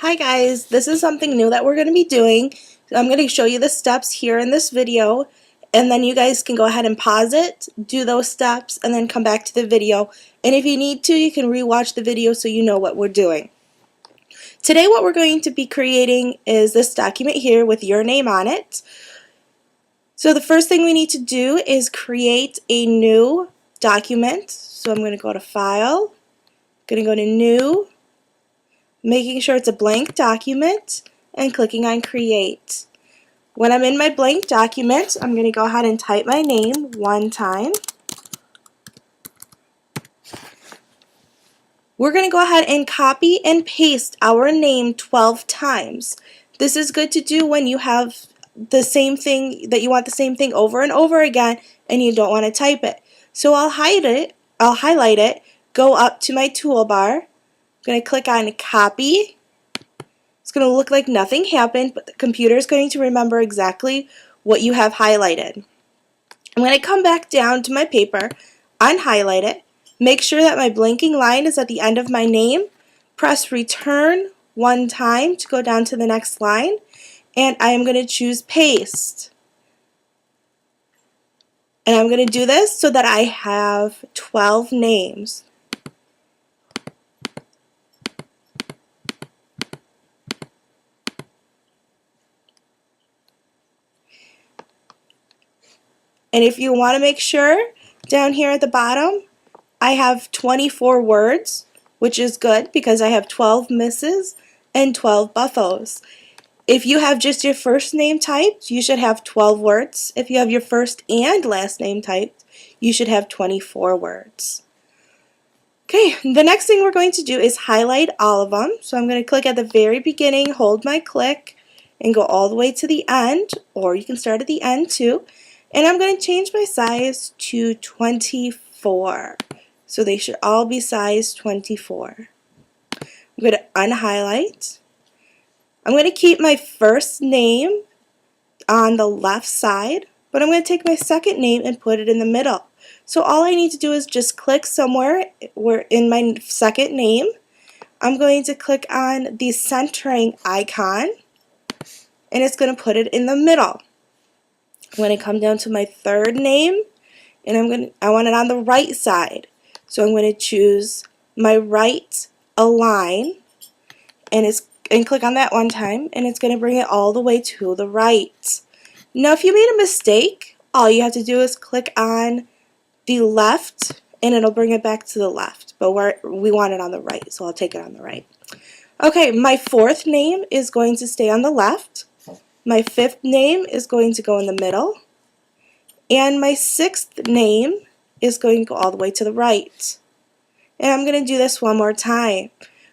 Hi guys, this is something new that we're going to be doing. I'm going to show you the steps here in this video, and then you guys can go ahead and pause it, do those steps, and then come back to the video. And if you need to, you can rewatch the video so you know what we're doing. Today what we're going to be creating is this document here with your name on it. So the first thing we need to do is create a new document. So I'm going to go to File, going to go to New, making sure it's a blank document, and clicking on Create. When I'm in my blank document, I'm going to go ahead and type my name one time. We're going to go ahead and copy and paste our name 12 times. This is good to do when you have the same thing, that you want the same thing over and over again and you don't want to type it. So I'll highlight it, go up to my toolbar, I'm going to click on Copy. It's going to look like nothing happened, but the computer is going to remember exactly what you have highlighted. I'm going to come back down to my paper, unhighlight it, make sure that my blinking line is at the end of my name, press Return one time to go down to the next line, and I am going to choose Paste. And I'm going to do this so that I have 12 names. And if you want to make sure, down here at the bottom, I have 24 words, which is good because I have 12 misses and 12 buffos. If you have just your first name typed, you should have 12 words. If you have your first and last name typed, you should have 24 words. Okay, the next thing we're going to do is highlight all of them. So I'm going to click at the very beginning, hold my click, and go all the way to the end, or you can start at the end too. And I'm going to change my size to 24. So they should all be size 24. I'm going to unhighlight. I'm going to keep my first name on the left side, but I'm going to take my second name and put it in the middle. So all I need to do is just click somewhere where in my second name. I'm going to click on the centering icon, and it's going to put it in the middle. I'm going to come down to my third name, and I want it on the right side. So I'm going to choose my right align, and click on that one time, and it's going to bring it all the way to the right. Now if you made a mistake, all you have to do is click on the left and it'll bring it back to the left, but we want it on the right, so I'll take it on the right. Okay, my fourth name is going to stay on the left, my fifth name is going to go in the middle, and my sixth name is going to go all the way to the right. And I'm going to do this one more time,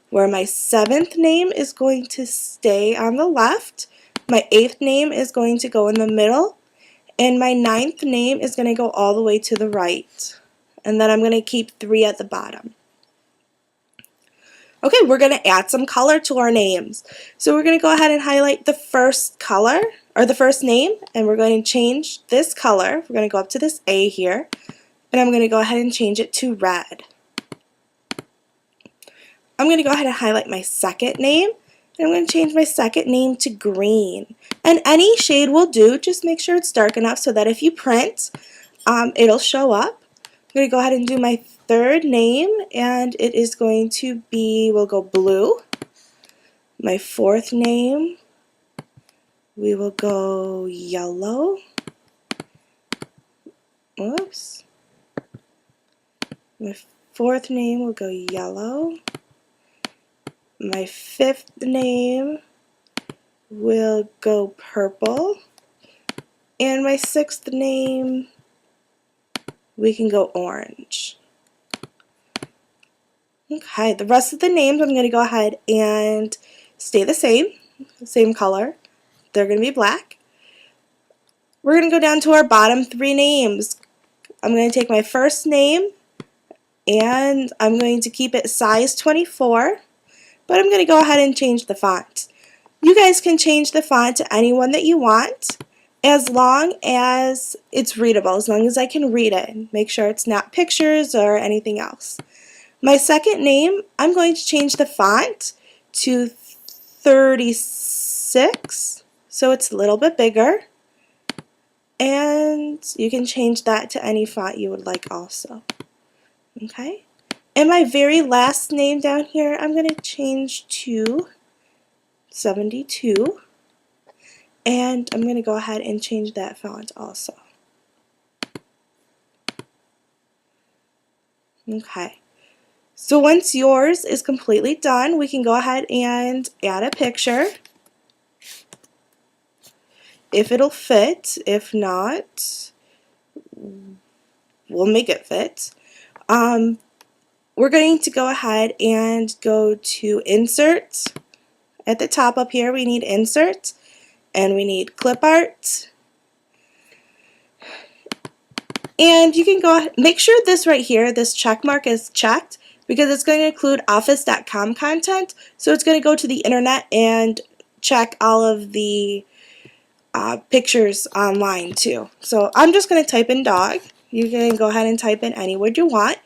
where my seventh name is going to stay on the left, my eighth name is going to go in the middle, and my ninth name is going to go all the way to the right. And then I'm going to keep 3 at the bottom. Okay, we're going to add some color to our names. So we're going to go ahead and highlight the first color, or the first name, and we're going to change this color. We're going to go up to this A here, and I'm going to go ahead and change it to red. I'm going to go ahead and highlight my second name, and I'm going to change my second name to green. And any shade will do, just make sure it's dark enough so that if you print, it'll show up. I'm going to go ahead and do my third name, and it is going to be, we'll go blue. My fourth name, we will go yellow. Whoops. My fourth name will go yellow. My fifth name will go purple. And my sixth name, we can go orange. Okay, the rest of the names I'm going to go ahead and stay the same color. They're going to be black. We're going to go down to our bottom 3 names. I'm going to take my first name and I'm going to keep it size 24, but I'm going to go ahead and change the font. You guys can change the font to any one that you want, as long as it's readable, as long as I can read it. Make sure it's not pictures or anything else. My second name, I'm going to change the font to 36, so it's a little bit bigger. And you can change that to any font you would like also. Okay? And my very last name down here, I'm going to change to 72. And I'm going to go ahead and change that font also. Okay. So once yours is completely done, we can go ahead and add a picture. If it'll fit. If not, we'll make it fit. We're going to go ahead and go to Insert. At the top up here, we need Insert, and we need Clip Art. And you can go ahead, make sure this right here, this check mark is checked, because it's going to include office.com content. So it's going to go to the internet and check all of the pictures online too. So I'm just going to type in dog. You can go ahead and type in any word you want.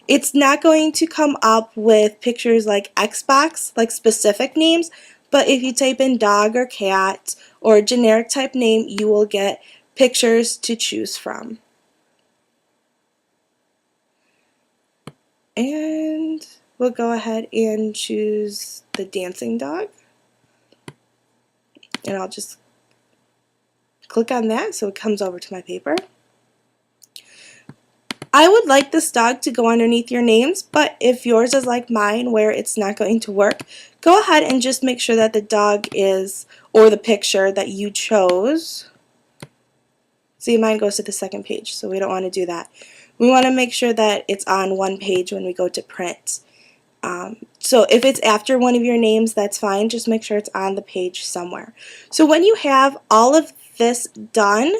It's not going to come up with pictures like Xbox, like specific names, but if you type in dog or cat or a generic type name, you will get pictures to choose from. And we'll go ahead and choose the dancing dog. And I'll just click on that so it comes over to my paper. I would like this dog to go underneath your names, but if yours is like mine where it's not going to work, go ahead and just make sure that the dog is, or the picture that you chose. See, mine goes to the second page, so we don't want to do that. We want to make sure that it's on one page when we go to print. So if it's after one of your names, that's fine. Just make sure it's on the page somewhere. So when you have all of this done,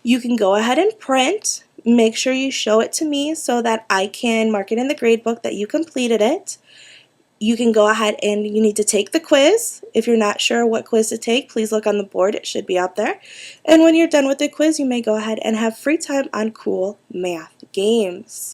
you can go ahead and print. Make sure you show it to me so that I can mark it in the gradebook that you completed it. You can go ahead and you need to take the quiz. If you're not sure what quiz to take, please look on the board. It should be up there. And when you're done with the quiz, you may go ahead and have free time on cool math games.